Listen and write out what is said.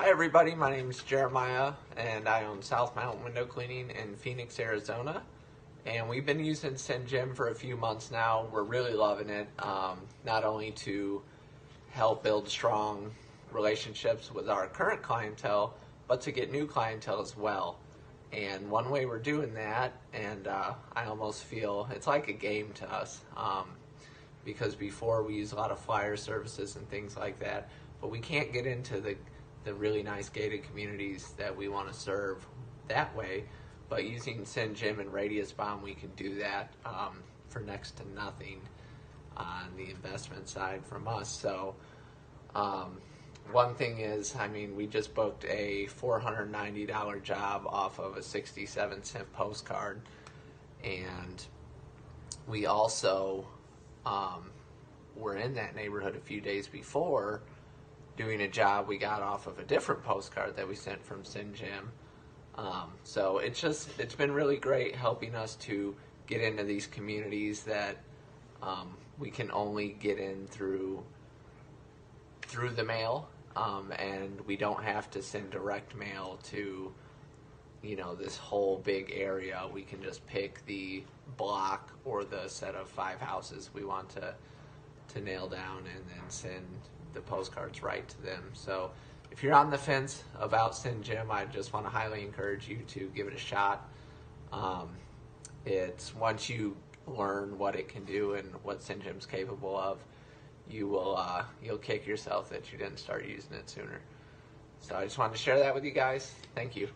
Hi everybody, my name is Jeremiah and I own South Mountain Window Cleaning in Phoenix, Arizona. And we've been using SendJim for a few months now. We're really loving it, not only to help build strong relationships with our current clientele, but to get new clientele as well. And one way we're doing that, and I almost feel it's like a game to us, because before we use a lot of flyer services and things like that, but we can't get into the really nice gated communities that we want to serve that way. But using SendJim and Radius Bomb, we can do that for next to nothing on the investment side from us. So one thing is, I mean, we just booked a $490 job off of a 67-cent postcard, and we also were in that neighborhood a few days before doing a job we got off of a different postcard that we sent from SendJim. So it's been really great helping us to get into these communities that we can only get in through the mail, and we don't have to send direct mail to, you know, this whole big area. We can just pick the block or the set of 5 houses we want to nail down and then send the postcards right to them. So if you're on the fence about SendJim, I just want to highly encourage you to give it a shot. It's once you learn what it can do and what SendJim's capable of, you'll kick yourself that you didn't start using it sooner. So I just wanted to share that with you guys. Thank you.